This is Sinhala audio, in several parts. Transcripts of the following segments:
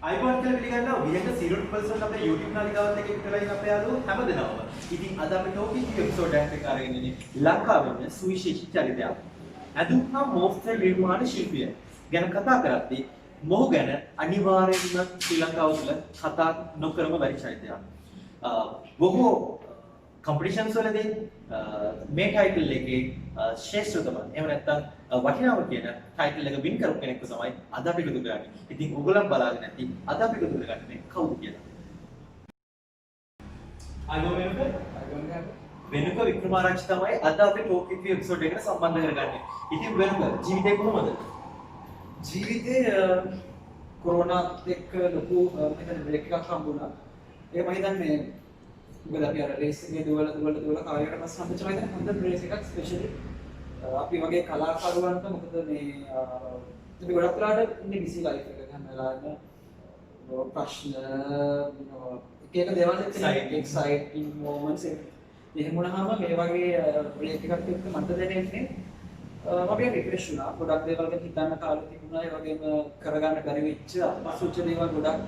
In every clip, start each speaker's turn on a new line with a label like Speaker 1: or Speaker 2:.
Speaker 1: අයිබෝන් කියලා පිළිගන්නවා විහෙක 0% අපේ YouTube නාලිකාවත් එක්ක එකතු වෙලා අපේ යාළුවෝ හැමදෙනාම. ඉතින් අද අපි ටොපික් එපිසෝඩ් එකක් අරගෙන ඉන්නේ ලංකාවේ සුවිශේෂී චරිතයක්. අදුහා මොස්තර නිර්මාණ ශිල්පිය ගැන කතා කරද්දී මොහු ගැන අනිවාර්යයෙන්ම ශ්‍රී ලංකාව තුළ කතා නොකරම බැරි චරිතයක්. බොහෝ කම්පිටිෂන්ස් වලදී මේ ටයිටල් එකේ ශ්‍රේෂ්ඨතම එහෙම නැත්නම් වටිනාම කියන ටයිටල් එක වින් කරපු කෙනෙක්ව තමයි අද අපි එකතු කරන්නේ. ඉතින් ඔයගොල්ලන් බලාගෙන නැති අද අපි එකතු කරගන්නේ කවුද කියලා. වෙනුක වික්‍රමාරච්චි තමයි අද අපි ටෝක් විත් එපිසෝඩ් එකට සම්බන්ධ කරගන්නේ. ඉතින් වෙනුක ජීවිතේ කොහොමද?
Speaker 2: ජීවිතේ කොරෝනාත් එක්ක ලොකු මෙතන බ්‍රේක් එකක් හම්බුණා. ඒක මම හිතන්නේ මොකද අපි අර රේස් එකේ දුවලා කාලයකට පස්සේ හම්බෙච්ච මම හිතන්නේ හොඳ රේස් එකක් ස්පෙෂලි අපි වගේ කලාකරුවන්ට මොකද මේ අපි ගොඩක් වෙලාවට ඉන්නේ බිසි ලයිෆ් එකක හැම වෙලාවෙම ප්‍රශ්න එක එක දේවල් එක්සයිටිං මොමන්ට්ස් එහෙම වුණාම මේ වගේ බ්‍රේක් එකක් එක්ක මට දැනෙන්නේ මම රිෆ්‍රෙෂ් වුණා. ගොඩක් දේවල් ගැන හිතන්න කාලෙ තිබුණා. ඒ වගේම කරගන්න බැරි වෙච්ච අපසුච්ච දේවල් ගොඩක්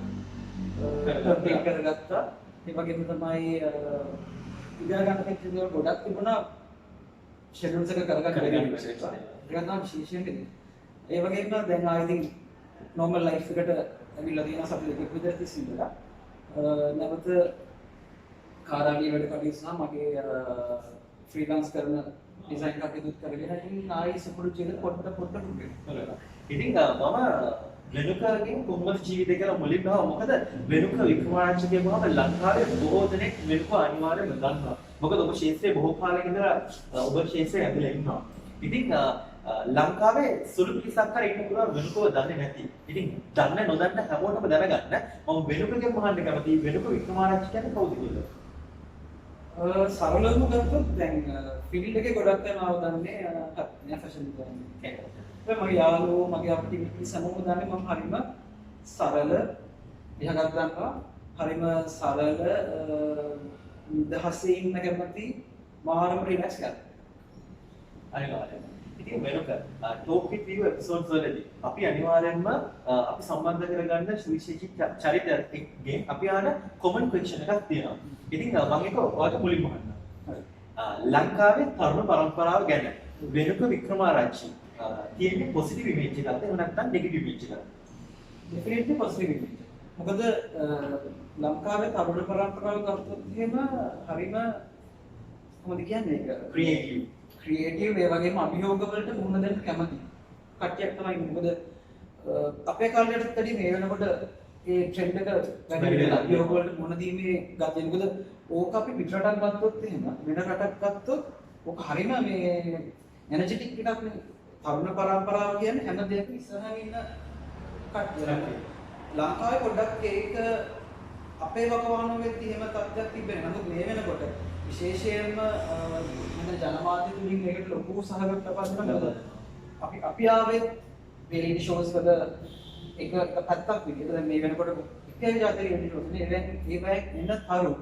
Speaker 2: කරගත්තා. ඒ වගේම තමයි ඉගෙන ගන්න තියෙන දේවල් ගොඩක් තිබුණා. ෂෙඩියුල්ස් එක කරගන්න බැරි වෙච්ච එක. ඒක තමයි විශේෂයෙන්. ඒ වගේම දැන් ආයි ඉතින් normal life එකට ඇවිල්ලා තියෙන සතුට දෙකක් විතර තිස්සින්දලා. නැවත කාර්යාලීය වැඩ කටයුතු සහ මගේ ෆ්‍රීලාන්ස් කරන ඩිසයින් කටයුතු කරගෙන ඉතින් ආයි සුපුරු ජීවිත පොඩ්ඩක් කරලා.
Speaker 1: ඉතින් මම වෙනුකගෙන් කොහොමද ජීවිතය කියලා මුලින්ම මොකද වෙනුක වික්‍රමාරච්චි කියපුවම ලංකාවේ බොහෝ දෙනෙක් වෙනුක අනිවාර්යයෙන්ම දන්නවා. මොකද ඔබ ශාස්ත්‍රයේ බොහෝ කාලයක ඉඳලා ඔබ ශාස්ත්‍රයේ ඇතුළේ ඉන්නවා. ඉතින් ලංකාවේ සුළු පිරිසක් කර ඉන්න පුළුවන් වෙනුකව දන්නේ නැති. ඉතින් දන්න නොදන්න හැමෝටම දැනගන්න මම වෙනුකගෙන් මහන්න කැමතියි වෙනුක වික්‍රමාරච්චි කියන්නේ කවුද කියලා.
Speaker 2: සරලවම ගත්තොත් දැන් ෆීල්ඩ් එකේ ගොඩක් අය මාව දන්නේ නෑ ෆැෂන් ඩිසයිනර්. මගේ යාළුවෝ මගේ අපිට සමෝම දන්නේ මම හරිම සරල විහගත් ගන්නවා. හරිම සරල නිදහසේ ඉන්න කැමති මාරම රිලැක්ස් කරනවා.
Speaker 1: අනිවාර්යයෙන්ම. ඉතින් වෙනුක ටෝක් විත් යූ එපිසෝඩ්ස් වලදී අපි අනිවාර්යයෙන්ම අපි සම්බන්ධ කරගන්න සුවිශේෂී චරිතයකින් අපි ආන කොමන් ක්වෙස්චන් එකක් තියෙනවා. ඉතින් මම ඒක ඔයාලට මුලින්ම අහන්න. ලංකාවේ තරුණ පරම්පරාව ගැන වෙනුක වික්‍රමාරච්චි තියෙන්නේ පොසිටිව් ඉමේජ් එකක්ද එහෙම නැත්නම් නෙගටිව් ඉමේජ් එකක්ද?
Speaker 2: Definitely positive image. මොකද ලංකාවේ තරුණ පරම්පරාව ගත්තොත් එහෙම හරිම කොහොමද කියන්නේ ඒක ක්‍රියේටිව් ඒ වගේම අභියෝග වලට මුහුණ දෙන්න කැමති කට්ටියක් තමයි. මොකද අපේ කාලයටත් වැඩි මේ වෙනකොට ඒ ට්‍රෙන්ඩ් එක වැඩි වෙලා අභියෝග වලට මුහුණ දීමේ ගතිය. මොකද ඕක අපි පිටරටක් ගත්තොත් එහෙම වෙන රටක් ගත්තොත් ඕක හරිම මේ එනර්ජටික් එකක් නේ. තරුණ පරම්පරාව කියන්නේ හැම දෙයක්ම ඉස්සරහින් ඉන්න කට්ටිය. ලංකාවේ පොඩ්ඩක් ඒක අපේ වකවානුව වෙද්දී එහෙම තත්ත්වයක් තිබෙන්නේ. නමුත් මේ වෙනකොට විශේෂයෙන්ම වෙන ජනමාධ්‍ය තුලින් මේකට ලොකු සහගත ප්‍රපංචන අපි ආවේ රියැලිටි ෂෝස් වල එක පැත්තක් විදිහට. දැන් මේ වෙනකොට එකේ જાතිය රියැලිටි ෂෝස් නේ ඒවෙන් එන්න තරු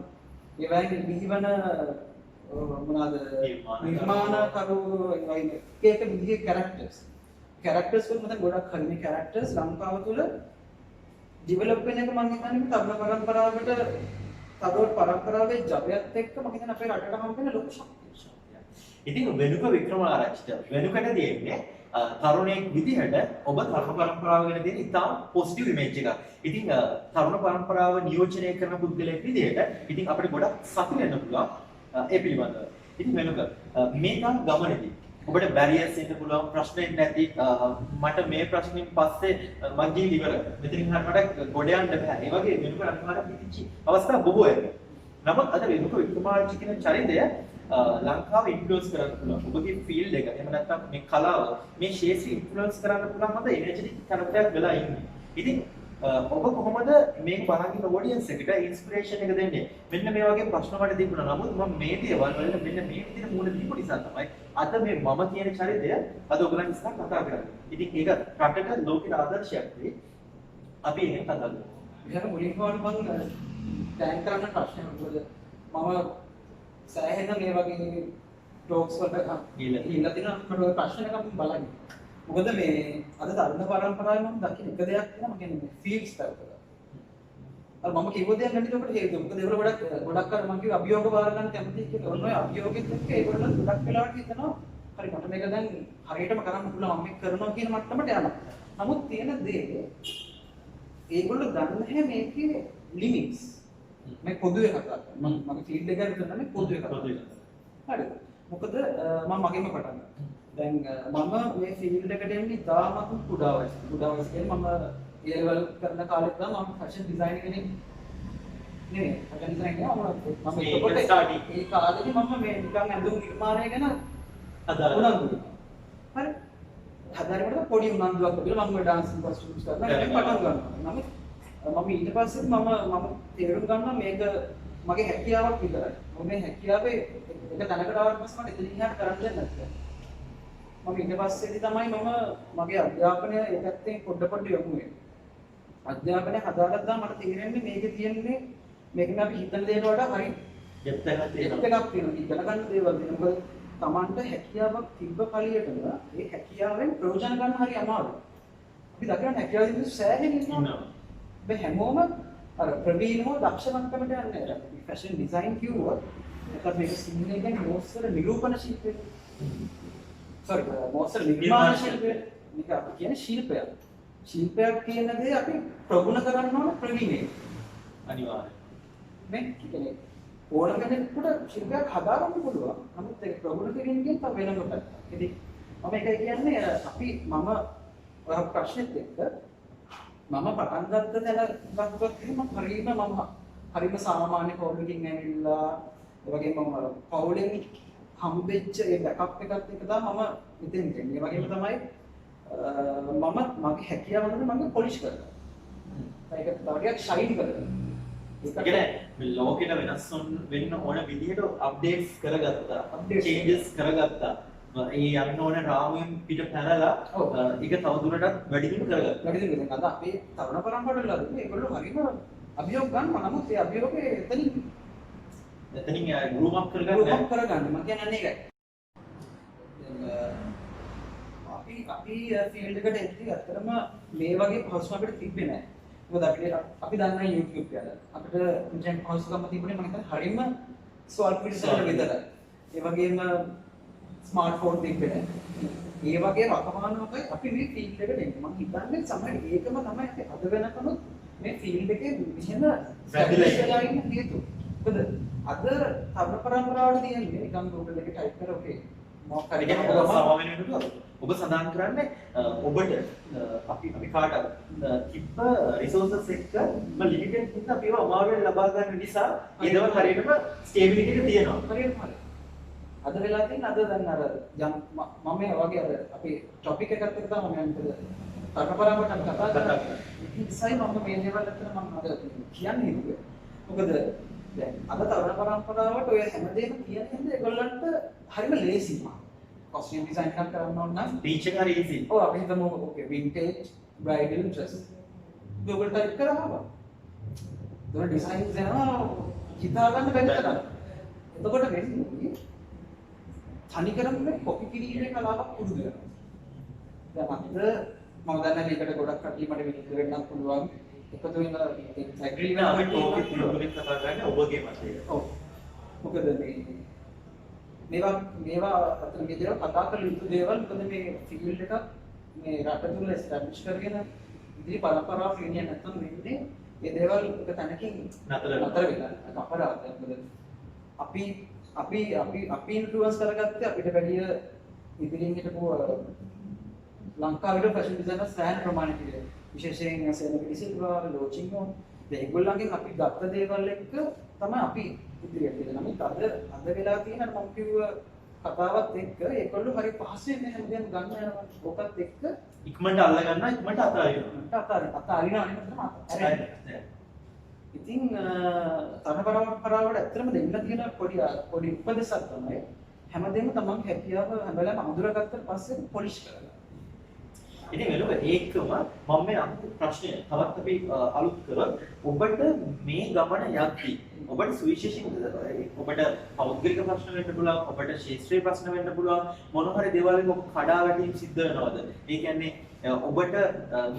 Speaker 2: ඒවෙන් බිහිවන මොනවාද නිර්මාණකරු එක විදිහේ කැරක්ටර්ස් වල මත ගොඩක් හරිනේ කැරක්ටර්ස් ලංකාව තුල ඩෙවලොප් වෙන එක මම හිතන්නේ තරුණ පරම්පරාවට තරුණ පරම්පරාවේ ජවයත් එක්ක මම හිතන්නේ අපේ රටට හම්බෙන ලොකු ශක්තියක්.
Speaker 1: ඉතින් වෙනුක වික්‍රමාරච්චිට වෙනුකට දෙන්නේ තරුණයෙක් විදිහට ඔබ තරුණ පරම්පරාව ගැන දෙන ඉතාම පොසිටිව් ඉමේජ් එකක්. ඉතින් තරුණ පරම්පරාව නියෝජනය කරන පුද්ගලයෙක් විදිහට ඉතින් අපිට ගොඩක් සතුටු වෙන්න පුළුවන් ඒ පිළිබඳව. ඉතින් වෙනුක මේ තම ගමනේදී ඔබට බැරියර්ස් එන්න පුළුවන් ප්‍රශ්න නැති මට මේ ප්‍රශ්نين පස්සේ මං ජීවිත ඉවර. මෙතනින් හරියට ගොඩ යන්න බෑ. ඒ වගේ වෙනුක අනිවාර්යයෙන් පිටිච්චි අවස්ථා බොහෝ වෙනවා. නමුත් අද වෙනුක වික්‍රමාරච්චි කියන චරිතය ලංකාව ඉන්ෆ්ලුවන්ස් කරන්න පුළුවන්. ඔබගේ ෆීල්ඩ් එක එහෙම නැත්නම් මේ කලාව මේ ශාස්ත්‍රීය ඉන්ෆ්ලුවන්ස් කරන්න පුළුවන් හොඳ එනර්ජටික් කරක්ටරයක් වෙලා ඉන්නේ. ඉතින් ඔබ කොහොමද මේක බලන ඔඩියන්ස් එකට ඉන්ස්පිරේෂන් එක දෙන්නේ? මෙන්න මේ වගේ ප්‍රශ්න මට තිබුණා. නමුත් මම මේ දේවල් වලට මෙන්න මේ විදිහට මුණ දීපු නිසා තමයි අද මේ මම කියන චරිතය අද ඔයගලන් ඉස්සරහ කතා කරන්නේ. ඉතින් ඒක රටට ලෝකෙට ආදර්ශයක් වෙයි. අපි එහෙම කතා කරමු.
Speaker 2: මෙහෙම මුලින්ම මම දැන් කරන්න ප්‍රශ්නයක් මොකද මම සෑහෙන මේ වගේ ටෝක්ස් වලට ගිහිල්ලා තියෙනවා. මම ප්‍රශ්න එකක් බලන්නේ. මොකද මේ අද තරුණ පරම්පරාවේ මම දකින එක දෙයක් තියෙනවා මම කියන්නේ ෆීල්ඩ්ස් පැත්තට. අර මම කිව්ව දෙයක් ගන්න ඒකට හේතුව. මොකද ඒගොල්ලෝ ගොඩක් අර මම කිව්ව අභියෝග බාර ගන්න කැමති කියලා. ඔන්න ඔය අභියෝගෙත් එක්ක ඒගොල්ලෝ ගොඩක් වෙලාවට හිතනවා හරි මට මේක දැන් හරියටම කරන්න පුළුවන් මම මේක කරනවා කියන මට්ටමට යනවා. නමුත් තියෙන දේ ඒගොල්ලෝ දන්නේ නැහැ මේකේ ලිමිට්ස්. මේ පොදුවේ කතා කරනවා. මගේ ෆීල්ඩ් එක ගැන කරන්නේ පොදුවේ කතා කරනවා. හරිද? මොකද මම මගෙන්ම පටන් ගන්නවා. දැන් මම මේ ෆීල්ඩ් එකට එන්නේ තාමත් කුඩා වයසේ. කුඩා වයසේ කියන්නේ මම A level කරන කාලේ තමයි මම ෆැෂන් ඩිසයින් කෙනෙක් නෙමෙයි. ෆැෂන් ඩිසයින් කියන්නේ මම ඒකට ඒ කාලේදී මම මේ නිකන් ඇඳුම් නිර්මාණය ගැන හදාගන්නවා. හරි. හදාගන්නකොට පොඩි උනන්දුවක් තිබුණා මම ඩාන්සින් කොස්ටියුම්ස් කරනවා. ඒක පටන් ගන්නවා. නමුත් මම ඊට පස්සේ මම තේරුම් ගන්නවා මේක මගේ හැකියාවක් විතරයි. මගේ හැකියාවේ එක තැනකට ආවට පස්සේ මට එතනින් එහාට කරන්න දෙයක් නැහැ. මම ඊට පස්සේදී තමයි මම මගේ අධ්‍යාපනය ඒ පැත්තෙන් පොඩ යොමු වෙන්නේ. අධ්‍යාපනය හදාගත්තා මට තේරෙන්නේ මේකේ තියෙන්නේ මේකෙන් අපි හිතන දේට වඩා හරි
Speaker 1: ඩෙප්ත් එකක් තියෙනවා.
Speaker 2: ඉගෙන ගන්න දේවල් තියෙනවා. මොකද Tamanට හැකියාවක් තිබ්බ කලියටම ඒ හැකියාවෙන් ප්‍රයෝජන ගන්න හරි අමාරුයි. අපි දකින හැකියාවෙන් සෑහෙන ඉන්නවා. මේ හැමෝම අර ප්‍රවීණව දක්ෂ මට්ටමට යන්නේ නැහැ. ෆැෂන් ඩිසයින් කිව්වොත් ඒකට මේක සිංහලෙන් කියන්නේ මොස්තර නිරූපණ ශිල්පය. සෝරි මොස්තර නිර්මාණ ශිල්පය. මේක අපි කියන්නේ ශිල්පයක්. ශිල්පයක් කියන දේ අපි ප්‍රගුණ කරන්න ඕන ප්‍රවීණේ.
Speaker 1: අනිවාර්යයෙන්.
Speaker 2: මේ කියන්නේ ඕන කෙනෙකුට ශිල්පයක් හදාගන්න පුළුවන්. නමුත් ඒක ප්‍රගුණ කිරීමෙන් තව වෙනම පැත්තක්. ඉතින් මම ඒකයි කියන්නේ අපි මම ඔය ප්‍රශ්නෙත් එක්ක මම පටන් ගත්ත තැන ගත්තොත් එහෙම හරිම සාමාන්‍ය පවුලකින් ඇවිල්ලා ඒ වගේම මම පවුලෙන් හම්බෙච්ච ඒ බෑකප් එකත් එක්ක තමයි මම මෙතෙන් එන්නේ. ඒ වගේම තමයි මම මගේ හැකියාව වලට මම පොලිෂ් කරනවා. ඒක තව ටිකක් ෂයින් කරනවා.
Speaker 1: ඒ කියන්නේ ලෝකෙට වෙනස් වෙන්න ඕන විදිහට අප්ඩේට්ස් කරගත්තා. චේන්ජස් කරගත්තා. ඒ යන්න ඕන රාමුවෙන් පිට පැනලා ඒක තවදුරටත් වැඩි දියුණු කරගත්තා.
Speaker 2: වැඩි දියුණු කරගත්තා. අපේ තරුණ පරම්පරාවල ඒගොල්ලෝ හරිම අභියෝග ගන්නවා. නමුත් ඒ අභියෝගේ එතනින්
Speaker 1: ගෲප් අප් කරගන්න
Speaker 2: මම කියන්නේ ඒකයි. අපි ෆීල්ඩ් එකට එද්දී අතරම මේ වගේ පහසුකම් අපිට තිබ්බේ නැහැ. මොකද අපි දන්නා YouTube කියලා. අපිට ඉන්ටර්නෙට් පහසුකම් තිබුණේ මම හිතන්නේ හරියම ස්වල්ප විදිහට විතරයි. ඒ වගේම ස්මාර්ට්ෆෝන් තිබ්බේ නැහැ. ඒ වගේ වකවානුවක අපි මේ ෆීල්ඩ් එකට එන්නේ. මම හිතන්නේ සමහර ඒකම තමයි අපි අද වෙනකනුත් මේ ෆීල්ඩ් එකේ විශේෂම වැදිලා ඉන්න හේතුව. මොකද අද තරුණ පරම්පරාවට තියෙන්නේ නිකන් Google එකේ ටයිප් කරලා ඔකේ මොකක් හරි
Speaker 1: ඔබ සඳහන් කරන්නේ ඔබට අපි කාටද තිබ්බ රිසෝසස් එක්ක ලිමිටඩ් නිසා අපි ඒවා අමාරුවෙන් ලබා ගන්න නිසා ඒ දේවල් හරියටම ස්ටේබිලිටි එක තියෙනවා.
Speaker 2: හරියටම හරි. අද වෙලා තියෙන අද දැන් අර මම මේ වගේ අර අපි ටොපික් එකකට එක්ක තමයි මම යන්නේ. තරුණ පරම්පරාවට කතා කරන්නේ. ඉතින්සයි මම මේ දේවල් අතර මම අද කියන්නේ හිතුවේ. මොකද දැන් අද තරුණ පරම්පරාවට ඔය හැමදේම කියන හින්දා ඒගොල්ලන්ට හරිම ලේසි. costume design එකක් කරන්න ඕන නම්
Speaker 1: ටීච් එක හරි easy.
Speaker 2: ඔව් අපි හිතමු okay vintage bridal dress. Google type කරාම ඒක ඩිසයින්ස් එනවා හිතා ගන්න බැරි තරම්. එතකොට වෙන්නේ තනිකරම මේ කොපි කිරීමේ කලාවක් පුරුදු වෙනවා. දැන් අපිට මම දන්නේ මේකට ගොඩක් කටි මට විනිශ්චය වෙන්නත් පුළුවන්. එකතු වෙන ඇග්‍රී වෙන
Speaker 1: අපි ටොපික් තුනකින් කතා කරන්නේ ඔබගේ මතය.
Speaker 2: ඔව්. මොකද මේවා අතන මේ දේවල් කතා කරලා යුතු දේවල් මොකද මේ ෆීල්ඩ් එකක් මේ රට තුල එස්ටැබ්ලිෂ් කරගෙන ඉතිරි පරම්පරාව ෆීල්ඩ් නැත්තම් වෙන්නේ මේ දේවල් එක තැනකින් නතර වෙලා අපරාධයක්. මොකද අපි ඉන්ෆ්ලුවන්ස් කරගත්තේ අපිට වැඩිය ඉදිරියෙන් හිටපු ලංකාවේ ෆැෂන් ඩිසයිනර්ස් සෑහෙන ප්‍රමාණයකට විශේෂයෙන් සෙනග ඩිසිල්වා ලෝචින්ගෝ ඒගොල්ලන්ගෙන් අපි ගත්ත දේවල් එක්ක තමයි අපි ඉදිරියට යන්නේ. නමුත් අද වෙලා තියෙන මම කිව්ව කතාවත් එක්ක ඒගොල්ලෝ හරි පහසුවෙන් මේ හැමදේම ගන්න යනවා. ඔකත් එක්ක
Speaker 1: ඉක්මනට අල්ල ගන්න ඉක්මනට අතාරිනවා.
Speaker 2: අතාරිනවා නෙමෙයි තමයි. ඉතින් තරුණ පරම්පරාවට ඇත්තටම දෙන්න තියෙන පොඩි උපදේශයක් තමයි හැමදේම තමන් හැකියාව හැම වෙලාවෙම අඳුරගත්තට පස්සේ පොලිෂ් කරගන්න.
Speaker 1: ඉතින් වෙනුව ඒකම මම මේ අන්තිම ප්‍රශ්නය තවත් අපි අලුත් කරොත් ඔබට මේ ගමන යද්දී ඔබට සුවිශේෂී ඔබට පෞද්ගලික ප්‍රශ්න වෙන්න පුළුවන් ඔබට ශාස්ත්‍රීය ප්‍රශ්න වෙන්න පුළුවන් මොන හරි දේවල් වලින් ඔබ කඩා වැටීම් සිද්ධ වෙනවද? ඒ කියන්නේ ඔබට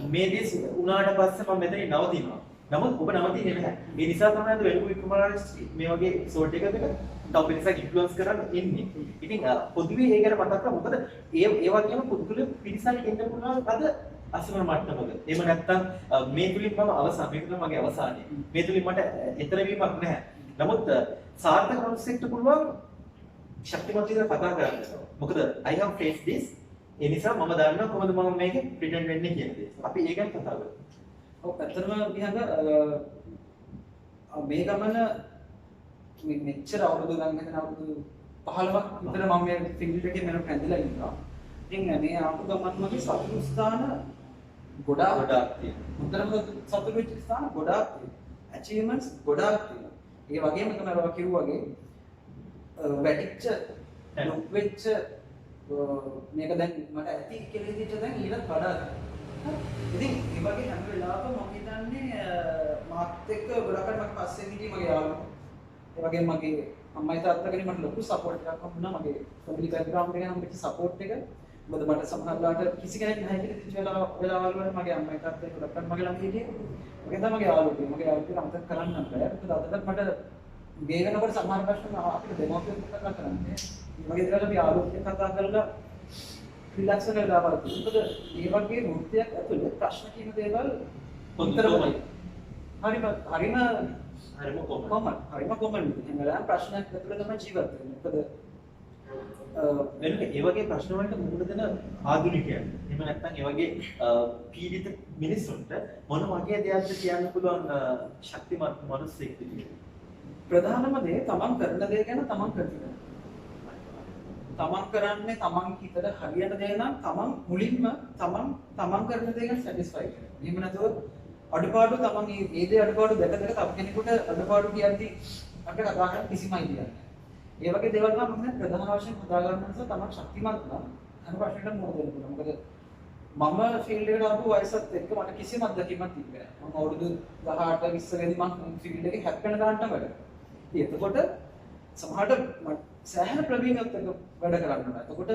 Speaker 1: මේ දේ උනාට පස්සේ මම මෙතනින් නවතිනවා. නමුත් ඔබ නවතින්නේ නැහැ. ඒ නිසා තමයි අද වෙනුව වික්‍රමාරාජ් මේ වගේ එපිසෝඩ් එකකට තව පිරිසක් ඉන්ෆ්ලුවන්ස් කරන්න එන්නේ. ඉතින් පොදුවේ ඒ ගැන මතක් කරා මොකද ඒ වගේම පුදුල පිරිසක් එන්න පුළුවන් අද අසමන මට්ටමක. එහෙම නැත්නම් මේ තුලින් මම අවසන් මේක තමයි මගේ අවසානය. මේ තුලින් මට ඈතර වීමක් නැහැ. නමුත් සාර්ථක කන්සෙප්ට් පුළුවන් ශක්තිමත් විදිහට කතා කරන්න. මොකද I have faced this. ඒ නිසා මම දන්නවා කොහොමද මම මේකේ ප්‍රිටෙන්ඩ් වෙන්නේ කියන දේ. අපි ඒ ගැන කතා කරමු.
Speaker 2: ඔව් ඇත්තටම විහඟ මේ ගමන මෙච්චර අවුරුදු ගණන් හිටන අවුරුදු 15ක් විතර මම මේ ෆීල්ඩ් එකේ මම පැඳලා ඉන්නවා. ඉතින් මේ ආපු ගමන් මගේ සතුටු ස්ථාන ගොඩාක් තියෙනවා. මුතරම සතුටු වෙච්ච ස්ථාන ගොඩාක් තියෙනවා. achievements ගොඩාක් තියෙනවා. ඒ වගේම තමයි ඔය කිව්වා වගේ වැටිච්ච ලොක් වෙච්ච මේක දැන් මට ඇති කියලා හිතට දැන් ඊළඟ වඩා ඉතින් මේ වගේ හැම වෙලාවකම මම හිතන්නේ මාත් එක්ක ගොඩක් අය මගේ පස්සේ හිටියේ මගේ යාළුවෝ. ඒ වගේම මගේ අම්මයි තාත්තගෙන් මට ලොකු සපෝට් එකක් හම්බුණා. මගේ ෆැමිලි බෑග්ග්‍රවුන්ඩ් එකෙන් හම්බෙච්ච සපෝට් එක. මොකද මට සමහරවිට කිසි කෙනෙක් නැහැ කියලා තිබ්බ වෙලාවල් වල මගේ අම්මයි තාත්තයි ගොඩක් අය මගේ ළඟ හිටියේ. මගේ තමයි මගේ යාළුවෝ. මගේ යාළුවෝ අමතක කරන්න බෑ. මොකද අදටත් මට මේ වෙනකොට සමහර ප්‍රශ්න අපිට දෙමව්පියෝ කතා කරන්නේ. මේ වගේ දේවල් අපි යාළුවෝ කතා කරලා රිලැක්ස් වෙලා බලන්න. මොකද මේ වගේ වෘත්තියක් ඇතුළේ ප්‍රශ්න කියන දේවල් උත්තරමයි. හරිම කොමන්. හරිම කොමන්. එහෙනම් ප්‍රශ්නයක් ඇතුළේ තමයි ජීවත් වෙන්නේ. මොකද
Speaker 1: වෙන ඒ වගේ ප්‍රශ්න වලට මුහුණ දෙන ආධුනිකයන්. එහෙම නැත්නම් ඒ වගේ පීඩිත මිනිස්සුන්ට මොන වගේ දෙයක්ද කියන්න පුළුවන් ශක්තිමත් මිනිස්සෙක් විදියට.
Speaker 2: ප්‍රධානම දේ තමන් කරන දේ ගැන තමන් කරනවා. තමන් කරන්නේ තමන් හිතට හරියට දේ නම් තමන් මුලින්ම තමන් කරන දේ ගැන සැටිස්ෆයි වෙනවා. එහෙම නැතුව අඩුපාඩු තමන් ඒ දේ අඩුපාඩු දැක තව කෙනෙකුට අඩුපාඩු කියද්දි අපිට කතා කරන්න කිසිම අයිඩියක් නැහැ. ඒ වගේ දේවල් නම් මම ප්‍රධාන වශයෙන් හදා ගන්න නිසා තමන් ශක්තිමත් නම් අර ප්‍රශ්නෙට මොකද වෙන්නේ? මොකද මම ෆීල්ඩ් එකට ආපු වයසත් එක්ක මට කිසිම අත්දැකීමක් තිබ්බේ නැහැ. මම අවුරුදු 18 20 ගෙදි මම ෆීල්ඩ් එකේ හැප්පෙන ගන්නට වැඩ. එතකොට සමහරට සෑහෙන ප්‍රවීණත්වයක වැඩ කරන්න ඕන. එතකොට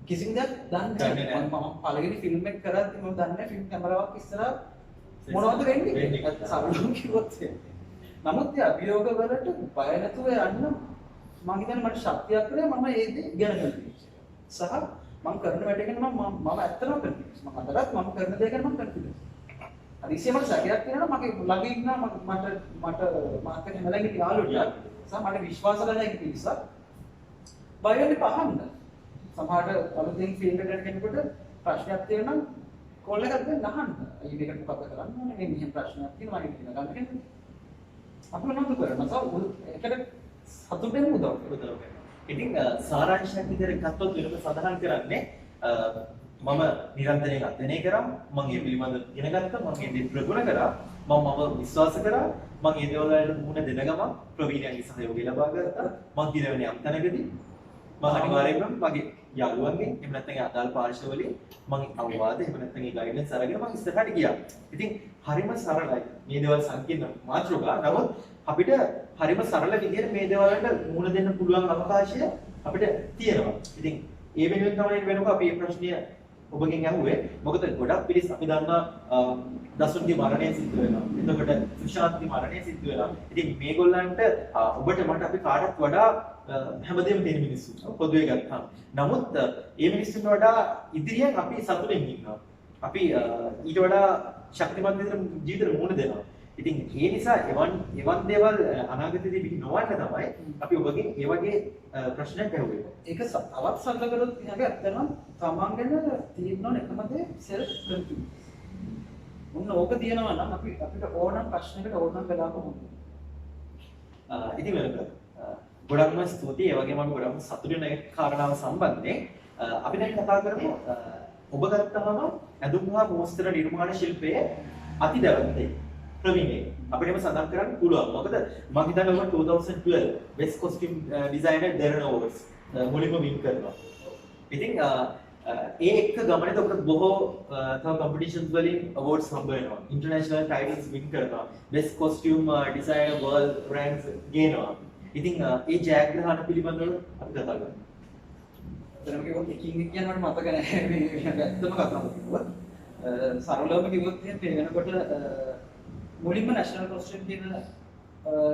Speaker 2: කිසිම දෙයක් දන්නේ නැහැ. මම පළවෙනි ෆිල්ම් එක කරද්දි මම දන්නේ නැහැ ෆිල්ම් කැමරාවක් ඉස්සරහා මොනවද වෙන්නේ? සරලව කිව්වොත් නමුත් ඒ අභියෝග වලට බය නැතුව යන්න මම හිතන්නේ මට ශක්තියක් කියලා මම ඒ දේ ඉගෙන ගන්නවා. සහ මම කරන වැඩ ගැන මම ඇත්තටම කන්ෆියුස්. මම අදටත් මම කරන දේ ගැන මම කන්ෆියුස්. හදිසියෙම සැකයක් තියෙනවා මගේ ළඟ ඉන්න මට මාත් එක්ක හැමලෙන් යාළුවෝ සහ මට විශ්වාස කරන එක පිළිසක් බය වෙන්න පහන්න. සමහරට අලුතෙන් ෆීල්ඩ් එකට කෙනෙකුට ප්‍රශ්නයක් තියෙනවා නම් කෝල් එකක් දෙන්න අහන්න. අයියෝ මේකට මොකක්ද කරන්න ඕනේ? මේ මෙහෙම ප්‍රශ්නයක් තියෙනවා මම ඉගෙන ගන්න කෙනෙක්. අපි මොනවද කරන්නේ? ඒකට සතුටෙන් උදව් කරනවා.
Speaker 1: ඉතින් සාරාංශයක් විදිහට ගත්තොත් වෙනම සඳහන් කරන්නේ මම නිරන්තරයෙන් අධ්‍යයනය කරා මම ඒ පිළිබඳව ඉගෙන ගත්තා මම ඒ දේ ප්‍රගුණ කරා මම විශ්වාස කරා මම ඒ දේවල් වලට මුහුණ දෙන ගමන් ප්‍රවීණයන්ගේ සහයෝගය ලබා ගත්තා මම දිනවනේ යම් තැනකදී මම අනිවාර්යයෙන්ම මගේ යාළුවන්ගෙන් එහෙම නැත්නම් ඒ අදාළ පාර්ශ්ව වලින් මම අවවාද එහෙම නැත්නම් ඒ ගයිඩන්ස් අරගෙන මම ඉස්සරහට ගියා. ඉතින් හරිම සරලයි මේ දේවල් සංකීර්ණ මාතෘකා. නමුත් අපිට හරිම සරල විදිහට මේ දේවල් වලට මුහුණ දෙන්න පුළුවන් අවකාශය අපිට තියෙනවා. ඉතින් ඒ වෙනුවෙන් තමයි වෙනකොට අපි මේ ප්‍රශ්නය ඔබගෙන් අහුවේ. මොකද ගොඩක් පිළිස් අපි දන්නා දසුන්ගේ මරණය සිද්ධ වෙනවා. එතකොට සුශාන්ත්ගේ මරණය සිද්ධ වෙනවා. ඉතින් මේගොල්ලන්ට ඔබට මට අපි කාටත් වඩා හැමදේම දෙන මිනිස්සු පොදුවේ ගත්තාම. නමුත් මේ මිනිස්සුන්ට වඩා ඉදිරියෙන් අපි සතුටින් ඉන්නවා. අපි ඊට වඩා ශක්තිමත් විදිහට ජීවිතේ මුහුණ දෙනවා. ඉතින් ඒ නිසා එවන් දේවල් අනාගතයේදී බිහි නොවන්න තමයි අපි ඔබගෙන් ඒ වගේ ප්‍රශ්නයක් අහුවේ.
Speaker 2: ඒක තවත් සරල කරොත් ඉතින් ඇත්තටම තමන් ගැන තියෙන එකම දේ සෙල්ෆ් කන්ෆිඩන්ස්. මොන ඕක තියෙනවා නම් අපිට ඕනම ප්‍රශ්නයකට ඕනම වෙලාවක මොකද?
Speaker 1: ඉතින් වෙනක ගොඩක්ම ස්තුතියි. ඒ වගේම අපි ගොඩක්ම සතුටු වෙන කාරණාව සම්බන්ධයෙන් අපි දැන් කතා කරමු ඔබ ගත්තම ඇඳුම් හා මෝස්තර නිර්මාණ ශිල්පයේ අතිදැවැන්තයි. ප්‍රවීණේ අපිටම සඳහන් කරන්න පුළුවන්. මොකද මම හිතන්නේ ඔබ 2012 best costume designer Darren Overs මුලින්ම වින් කරනවා. ඉතින් ඒ එක්ක ගමනේදී ඔබට බොහෝ තව කම්පිටිෂන්ස් වලින් අවෝඩ්ස් හම්බ වෙනවා. ඉන්ටර්නැෂනල් ටයිටල්ස් වින් කරනවා. Best costume designer world ranks ගේනවා. ඉතින් ඒ ජයග්‍රහණ පිළිබඳව අපි කතා කරමු.
Speaker 2: දැන් කිව්වොත් එකින් එක කියනකොට මතක නැහැ මේ ඇත්තම කතාව කිව්වොත්. සරලවම කිව්වොත් මේ වෙනකොට මුලින්ම නැෂනල් කොස්ටියුම් කියන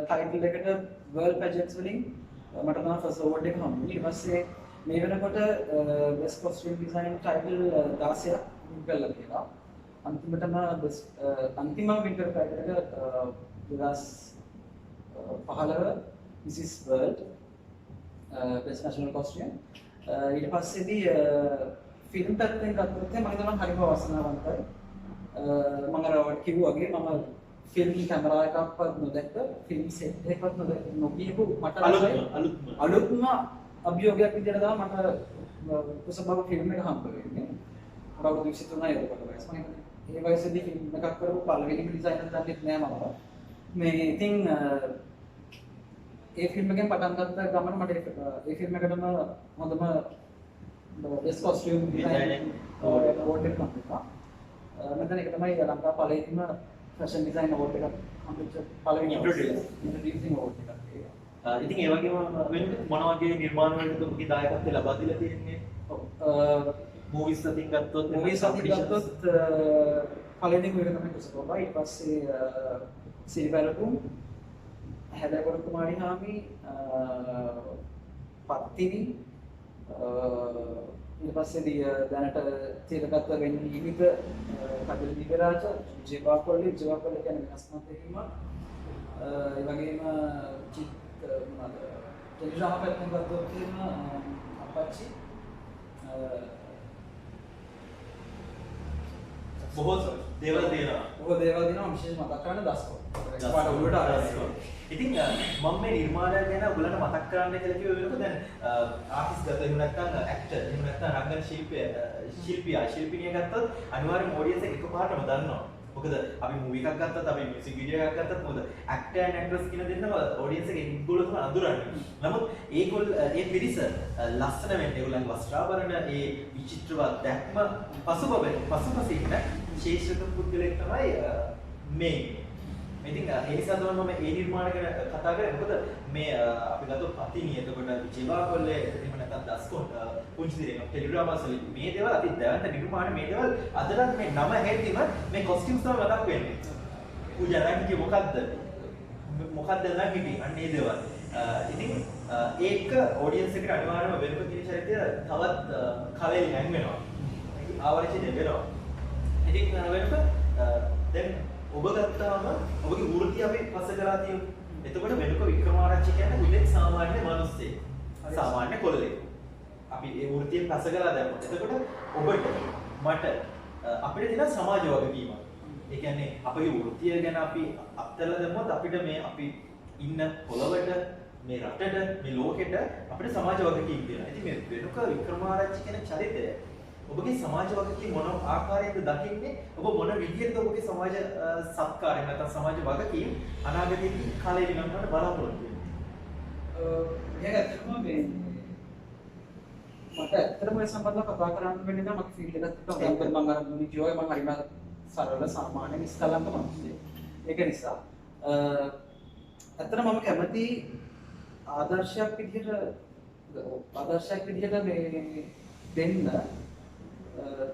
Speaker 2: ටයිටල් එකට වර්ල්ඩ් පැජන්ට්ස් වලින් මට තමයි ෆස්ට් අවෝඩ් එක හම්බුනේ. ඊට පස්සේ මේ වෙනකොට බෙස්ට් කොස්ටියුම් ඩිසයින් ටයිටල් 16ක් වින් කරලා තියෙනවා. අන්තිමටම අන්තිම වින් කරපු ටයිටල් එක 2015 Mrs world best national costume. ඊට පස්සේදී ෆිල්ම් පැත්තෙන් ගත්තොත් මම හිතනවා හරිම වාසනාවන්තයි. මම අර කිව්වා වගේ මම ෆිල්ම් කැමරා එකක්වත් නොදැක්ක ෆිල්ම් සෙට් එකක්වත් නොකියපු මට අලුත්ම අභියෝගයක් විදිහට තමයි මට කුසබව ෆිල්ම් එක හම්බ වෙන්නේ. අවුරුදු 23යි ඒකට වයස. මම ඒ වයසේදී ෆිල්ම් එකක් කරපු පළවෙනිම ඩිසයිනර් දන්නෙත් නෑ මම. මේ ඉතින් ඒ ෆිල්ම් එකෙන් පටන් ගත්ත ගමන මට ඒ ෆිල්ම් එකටම හොඳම බෙස්ට් කොස්ටියුම් ඩිසයින් අවෝඩ් එකක් හම්බුණා. මම ඒක තමයි ලංකා පළවෙනිම ෆැෂන් ඩිසයින් අවෝඩ් එකක් හම්බෙච්ච පළවෙනි ඉන්ට්‍රොඩියුසින් අවෝඩ් එකක්.
Speaker 1: ඉතින් ඒ වගේම වෙන්නේ මොන වගේ නිර්මාණ වලට ඔබගේ දායකත්වය ලබා දීලා තියෙන්නේ? මූවිස් අතින් ගත්තොත්
Speaker 2: පළවෙනි මූවි එක තමයි කුසබව. ඊට පස්සේ සිරිබැලකුම්, හැදෑකොට කුමාරි හාමි, පත්තිනි, ඊට පස්සේ දැනට තිරගත වෙන්නේ නිමිත, කඩල දිවරාජ, ජීවාපොල්ලි කියන්නේ වෙනස්මත් එකීම. ඒ වගේම ටෙලිග්‍රාම පැත්තෙන් ගත්තොත් එහෙම අපච්චි
Speaker 1: බොහෝ දේවල් දෙනවා.
Speaker 2: විශේෂ මතක් කරන්න දස්කෝ. පාට උඩට ආරස්කෝ.
Speaker 1: ඉතින් මම මේ නිර්මාණය ගැන ඔයගලන්ට මතක් කරන්න කියලා කිව්ව වෙනකොට දැන් ආටිස්ට් ගත්තා එහෙම නැත්නම් ඇක්ටර් එහෙම නැත්නම් රංගන ශිල්පිනිය ගත්තොත් අනිවාර්යයෙන්ම ඔඩියන්ස් එක එකපාරටම දන්නවා. මොකද අපි මූවි එකක් ගත්තත් අපි මියුසික් වීඩියෝ එකක් ගත්තත් මොකද ඇක්ටර් ඇන්ඩ් ඇක්ට්‍රස් කියන දෙන්නම ඔඩියන්ස් එකේ ඒගොල්ලෝ තමයි අඳුරන්නේ. නමුත් ඒ පිරිස ලස්සන වෙන්න ඒගොල්ලන්ගේ වස්ත්‍රාභරණ ඒ විචිත්‍රවත් දැක්ම පසුපස ඉන්න ශේෂ්ඨ පුද්ගලෙක් තමයි මේ. ඉතින් ඒ නිසා තමයි මම මේ නිර්මාණ ගැන කතා කරන්නේ. මොකද මේ අපි ගත්තොත් පතිනි එතකොට ජීවාකොල්ලේ එහෙම නැත්නම් දස්කොන් පුංචි දිරේන ටෙලිග්‍රාමස් වලින් මේ දේවල් අපි දැවන්ත නිර්මාණ මේ දේවල් අදටත් මේ නම හැදීම මේ කොස්ටියුම්ස් තමයි මතක් වෙන්නේ. පූජාරන් කිය මොකද්ද නම් හිටි අන්න ඒ දේවල්. ඉතින් ඒක ඔඩියන්ස් එකට අනිවාර්යයෙන්ම වෙනම කියන චරිතය තවත් කලෙලි නැන් වෙනවා. ආවර්ජනය වෙනවා. ඉතින් වෙනක දැන් ඔබ ගත්තාම ඔබගේ වෘත්තිය අපි පස්ස කරලා තියෙමු. එතකොට වෙනක වික්‍රමාරච්චි කියන්නේ උදේ සාමාන්‍ය මිනිස්සෙක්. සාමාන්‍ය කොල්ලෙක්. අපි ඒ වෘත්තියෙන් පස්ස කරලා දැම්මොත්. එතකොට ඔබට මට අපිට තියෙන සමාජ වගකීමක්. ඒ කියන්නේ අපේ වෘත්තිය ගැන අපි අත්හැරලා දැම්මොත් අපිට මේ අපි ඉන්න පොළවට මේ රටට මේ ලෝකෙට අපිට සමාජ වගකීම් තියෙනවා. ඉතින් මේ වෙනක වික්‍රමාරච්චි කියන චරිතය ඔබගේ සමාජ වගකීම් මොන ආකාරයෙන්ද දකින්නේ? ඔබ මොන විදිහටද ඔබගේ සමාජ සත්කාරය නැත්නම් සමාජ වගකීම් අනාගතයේදී කාලය විගන්නට බලාපොරොත්තු වෙන්නේ?
Speaker 2: ඒක ඇත්තටම මේ මට ඇත්තටම මේ සම්බන්ධව කතා කරන්න වෙන්නේ නම් මගේ ෆීල්ඩ් එකත් එක්ක මම අර මුනි කියෝයි මම හරිම සරල සාමාන්‍ය නිස්කලංක මිනිස්සෙක්. ඒක නිසා ඇත්තටම මම කැමති ආදර්ශයක් විදිහට මේ දෙන්න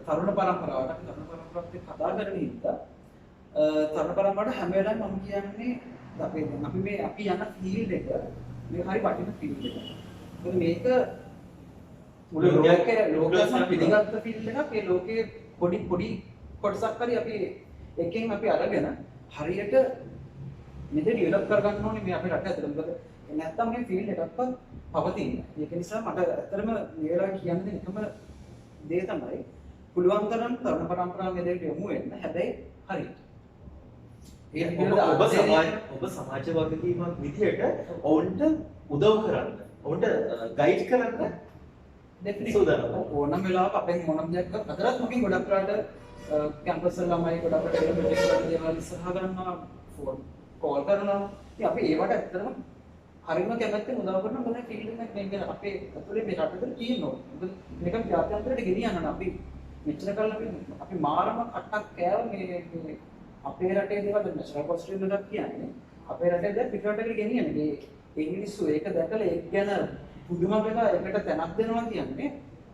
Speaker 2: තරුණ පරම්පරාවට කතා කරගෙන ඉන්න තරුණ පරම්පරාවට හැම වෙලාවෙම මම කියන්නේ අපි යන ෆීල්ඩ් එක මේ හරි වටින ෆීල්ඩ් එකක්. මොකද මේක මුළු ලෝකෙම පිළිගත්ත ෆීල්ඩ් එකක්. ඒ ලෝකයේ පොඩි කොටසක් හරි අපි එකෙන් අපි අරගෙන හරියට මෙතන ඩෙවලොප් කරගන්න ඕනේ මේ අපේ රට ඇතුළේ. මොකද නැත්තම් මේ ෆීල්ඩ් එකක්වත් පවතින්නේ. ඒක නිසා මට ඇත්තටම මේ වෙලාවේ කියන්න දෙන එකම දේ තමයි පුළුවන් තරම් තරුණ පරම්පරාව මේ දෙයට යොමු වෙන්න. හැබැයි හරියට.
Speaker 1: ඔබ සමාජ වගකීමක් විදියට ඔවුන්ට උදව් කරන්න, ඔවුන්ට ගයිඩ් කරන්න
Speaker 2: ඕනම වෙලාවක අපෙන් මොනම දෙයක් අතරත් මොකකින් ගොඩක් රට කැම්පස් වල ළමයි ගොඩක් රට ප්‍රොජෙක්ට් වල දේවල් ඉස්සරහ ගන්නවා, ෆෝන් කෝල් කරනවා. ඉතින් අපි ඒවට ඇත්තටම හරිම කැමැත්තෙන් උදව් කරන මොන ෆීල්ඩ් එකක් මේක අපේ අතුලේ මේ රටේ තියෙනවා. මොකද මේක ජාත්‍යන්තරයට ගෙනියන්න නම් අපි මෙච්චර කල් අපි මාරම කට්ටක් කෑව මේ අපේ රටේ දේවල් නැෂනල් කොස්ටියුම් එකක් කියන්නේ අපේ රටේ දැන් පිටරටකට ගෙනියන්නේ. ඒ මිනිස්සු ඒක දැකලා ඒක ගැන පුදුම වෙලා ඒකට තැනක් දෙනවා කියන්නේ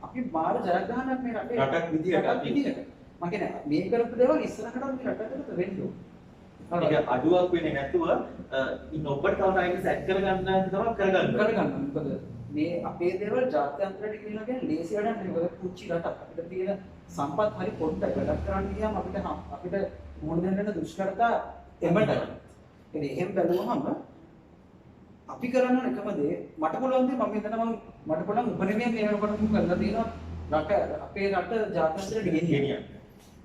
Speaker 2: අපි මාර ජයග්‍රහණයක් මේ රටේ
Speaker 1: රටක් විදියට
Speaker 2: මම කියන්නේ මේ කරපු දේවල් ඉස්සරහට මේ රටකට වෙන්න ඕන.
Speaker 1: ඒක අඩුවක් වෙන්නේ නැතුව ඉන්න ඔබට තව ටයිම් සෙට් කරගන්න තමයි කරගන්න.
Speaker 2: මොකද මේ අපේ දේවල් ජාත්‍යන්තරයට ගෙනියනවා කියන්නේ ලේසි වැඩක් නෙවෙයි. මොකද පුංචි රටක් අපිට තියෙන සම්පත් හරි පොඩ්ඩක් වැඩක් කරන්න ගියාම අපිට මොන දෙන්න දුෂ්කරතා එමට. ඒ එහෙම බැලුවහම අපි කරන්න එකම දේ මට පුළුවන් දේ මම හිතනවා මට පුළුවන් උපරිමයෙන් මේ වෙනකොට කරලා තියෙනවා රට අපේ රට ජාත්‍යන්තරයට ගෙනියන්න.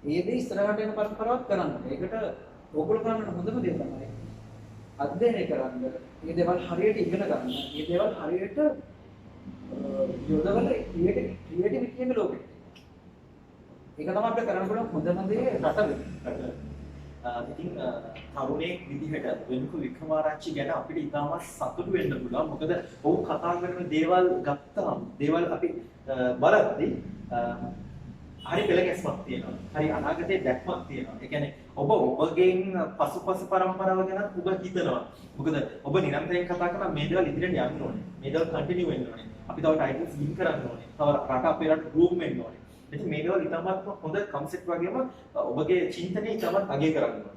Speaker 2: ඒ දේ ඉස්සරහට යන පරස්පරවත් කරන්න. ඒකට ඕගොල්ලෝ කරන්න හොඳම දේ තමයි අධ්‍යයනය කරන්න. මේ දේවල් හරියට ඉගෙන ගන්න. මේ දේවල් හරියට යොදවල ක්‍රියේටිවිටි කියන ලෝකෙට. ඒක තමයි අපිට කරන්න පුළුවන් හොඳම දේ රට වෙන්න.
Speaker 1: ඉතින් තරුණයෙක් විදිහට වෙනුකු වික්‍රමාරච්චි ගැන අපිට ඉතාමත් සතුටු වෙන්න පුළුවන්. මොකද ඔහු කතා කරන දේවල් ගත්තාම දේවල් අපි බලද්දී හරි පෙළගැස්මක් තියෙනවා. හරි අනාගතයේ දැක්මක් තියෙනවා. ඒ කියන්නේ ඔබගෙන් පසුපස පරම්පරාව ගැන ඔබ හිතනවා. මොකද ඔබ නිරන්තරයෙන් කතා කරන මේ දේවල් ඉදිරියට යන්න ඕනේ. මේ දේවල් කන්ටිනියු වෙන්න ඕනේ. අපි තව ටයිටල්ස් වින් කරන්න ඕනේ. තව රට අපේ රට ගෲම් වෙන්න ඕනේ. ඉතින් මේ දේවල් ඉතාමත් හොඳ කන්සෙප්ට් වගේම ඔබගේ චින්තනය ඉතාමත් අගය කරන්න ඕනේ.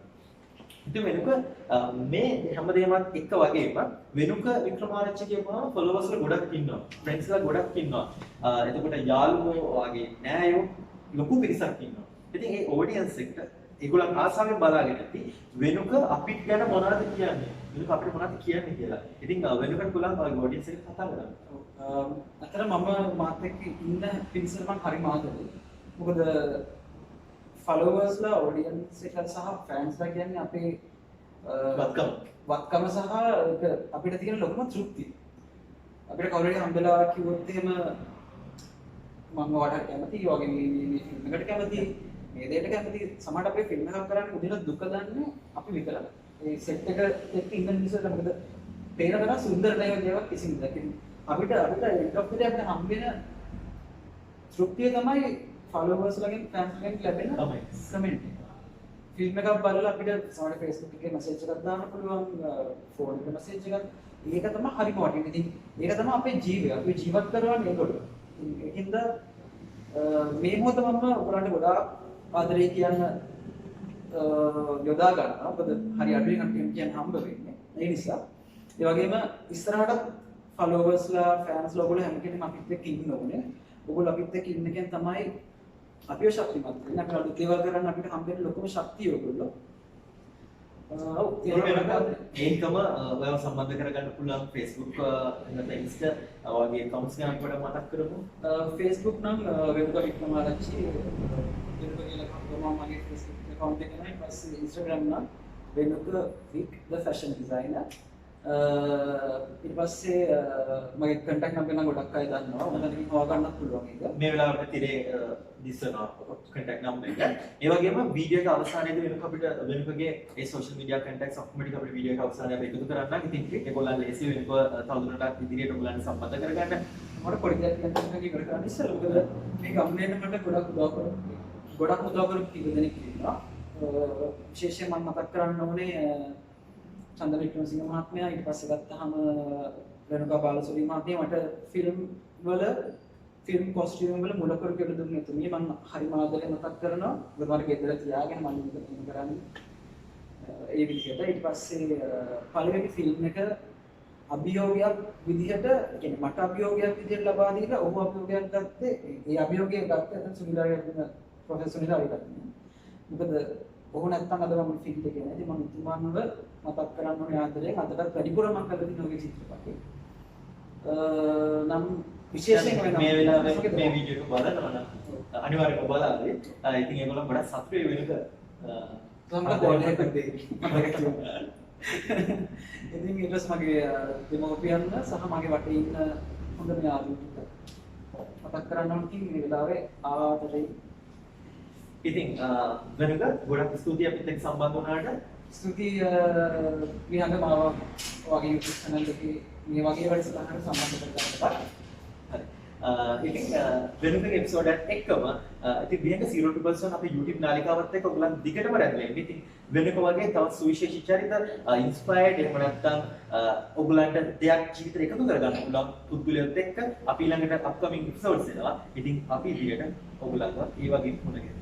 Speaker 1: ඉතින් වෙනුක මේ හැමදේමත් එක්ක වගේම වෙනුක වික්‍රමාරච්චි කියපුවාම ෆොලෝවර්ස්ලා ගොඩක් ඉන්නවා. ෆ්‍රෙන්ඩ්ස්ලා ගොඩක් ඉන්නවා. එතකොට යාළුවෝ වගේ නෑයෝ ලොකු පිරිසක් ඉන්නවා. ඉතින් ඒ ඔඩියන්ස් එක්ක ඒගොල්ලන් ආසාවෙන් බලාගෙන ඉති වෙනුක අපිට ගැන මොනවද කියන්නේ? වෙනුක අපිට මොනවද කියන්නේ කියලා. ඉතින් වෙනුකට පුළුවන් ඔය ඔඩියන්ස් එක්ක කතා කරන්න.
Speaker 2: අතන මම මාත් එක්ක ඉන්න පිරිසට මම හරිම ආදරෙයි. මොකද ෆලෝවර්ස්ලා ඔඩියන්ස් එක සහ ෆෑන්ස්ලා කියන්නේ අපේ වත්කම සහ අපිට තියෙන ලොකුම තෘප්තිය. අපිට කවුරු හරි හම්බෙලා කිව්වොත් එහෙම මම ඔයාලට කැමතියි වගේ මේ ෆිල්ම් එකට කැමතියි මේ දෙයට කැමතියි සමහරට අපේ ෆිල්ම් එකක් කරන්නේ උදින දුක දන්නේ අපි විතරයි. ඒ සෙට් එක එක්ක ඉන්න මිනිස්සුන්ට මොකද පේන තරම් සුන්දර දේවල් කිසිම දෙයක් අපිට එන්ඩ් ඔෆ් ද ඩේ අපිට හම්බෙන තෘප්තිය තමයි ෆලෝවර්ස් ලගෙන් ෆෑන්ස් ලගෙන් ලැබෙන කමෙන්ට්. ෆිල්ම් එකක් බලලා අපිට සමහර Facebook එකේ මැසේජ් එකක් දාන්න පුළුවන් ෆෝන් එකේ මැසේජ් එකක්. ඒක තමයි හරිම වටින්නේ. ඉතින් ඒක තමයි අපේ ජීවය. අපි ජීවත් කරවන්නේ ඒකට. ඒකින්ද මේ මොහොත මම ඔයාලට ගොඩාක් ආදරේ කියන්න යොදා ගන්නවා. මොකද හරි අඩුවෙන් අපිට කියන්න හම්බ වෙන්නේ. ඒ නිසා ඒ වගේම ඉස්සරහට ෆලෝවර්ස්ලා ෆෑන්ස්ලා ඔයගොල්ලෝ හැම කෙනෙක්ම අපිත් එක්ක ඉන්න ඕනේ. ඔයගොල්ලෝ අපිත් එක්ක ඉන්න කෙන තමයි අපිව ශක්තිමත් වෙන්නේ. අපිට අලුත් දේවල් කරන්න අපිට හම්බෙන්න ලොකුම ශක්තිය ඔයගොල්ලෝ.
Speaker 1: ඒකම ඔයාව සම්බන්ධ කරගන්න පුළුවන් Facebook නැත්නම් Insta වගේ accounts ගැන අපිට මතක් කරමු.
Speaker 2: Facebook නම් වෙනුක වික්‍රමාරච්චි වෙනුක කියලා කම්පෝම මගේ Facebook account එක නයි. ඊපස්සේ Instagram නම් වෙනුක vic the fashion designer. ඊට පස්සේ මගේ contact number නම් ගොඩක් අය දන්නවා. මම හොයාගන්නත් පුළුවන් ඒක. මේ
Speaker 1: වෙලාවට තිරේ දිස්සනවා contact number එක. ඒ වගේම වීඩියෝ එක අවසානයේදී වෙනුක අපිට වෙනුකගේ ඒ social media contacts ඔක්කොම අපිට වීඩියෝ එක අවසානයේ අපි එකතු කරන්න. ඉතින් ඒගොල්ලන් ලේසි වෙනුක තවදුරටත් ඉදිරියට ඔයගොල්ලන් සම්බන්ධ කරගන්න. මට පොඩි දෙයක් කියන්න ඉවර කරන්න ඉස්සෙල්ලා මොකද මේ ගම්මේට මට ගොඩක් උදව් කරපු කීප දෙනෙක් ඉන්නවා. විශේෂයෙන් මම මතක් කරන්න ඕනේ චන්ද වික්‍රමසිංහ මහත්මයා. ඊට පස්සේ ගත්තාම රේණුකා බාලසූරිය මහත්මිය මට ෆිල්ම් කොස්ටියුම් වල මුල කර කියලා දුන්නේ එතුමිය. මම හරිම ආදරෙන් මතක් කරනවා. මොකද මට ගෙදර තියාගෙන මම මේක කරන්නේ ඒ විදිහට. ඊට පස්සේ පළවෙනි ෆිල්ම් එක අභියෝගයක් විදිහට කියන්නේ මට අභියෝගයක් විදිහට ලබා දීලා ඔහු අභියෝගයක් ගත්තේ. ඒ අභියෝගය ගත්තේ අතන සුනිලාගේ ප්‍රොෆෙසර් සුනිලාගේ ගත්තා. මොකද ඔහු නැත්තම් අද මම ෆිල්ම් එකේ නැති මම තුමානව මතක් කරන්න ඕනේ ආදරයෙන්. අදටත් වැඩිපුර මම කරලා තියෙන ඔගේ චිත්‍රපටේ. නම් විශේෂයෙන් මේ වෙලාවේ මේ වීඩියෝ එක බලනවා නම් අනිවාර්යයෙන්ම බලන්න. ඉතින් ඒගොල්ලෝ ගොඩක් සතුටු වෙනක
Speaker 2: තමයි කෝල් එකක් දෙන්නේ. ඉතින් ඊට පස්සේ මගේ දෙමව්පියන් සහ මගේ වටේ ඉන්න හොඳම යාළුවෝ මතක් කරන්න ඕන කි මේ වෙලාවේ ආදරේ.
Speaker 1: ඉතින් වෙනක ගොඩක් ස්තුතියි අපිත් එක්ක සම්බන්ධ වුණාට.
Speaker 2: ස්තුතියි විහඟ මාව වගේ YouTube channel එකේ මේ වගේ වැඩසටහනකට සම්බන්ධ කරගන්න.
Speaker 1: හරි. ඉතින් වෙනුකගේ එපිසෝඩ් එකත් එක්කම ඉතින් බියන්ඩ් 0-1 අපේ YouTube නාලිකාවත් එක්ක ඔයගොල්ලන් දිගටම රැඳෙන්න. ඉතින් වෙනුක වගේ තවත් සුවිශේෂී චරිත ඉන්ස්පයර්ඩ් එහෙම නැත්නම් ඔයගොල්ලන්ට දෙයක් ජීවිතේ එකතු කරගන්න පුළුවන් පුද්ගලයොත් එක්ක අපි ළඟට අප්කමින් එපිසෝඩ්ස් එනවා. ඉතින් අපි ඉදිරියට ඔයගොල්ලන්ව ඒ වගේ මුණ ගැහෙන්න.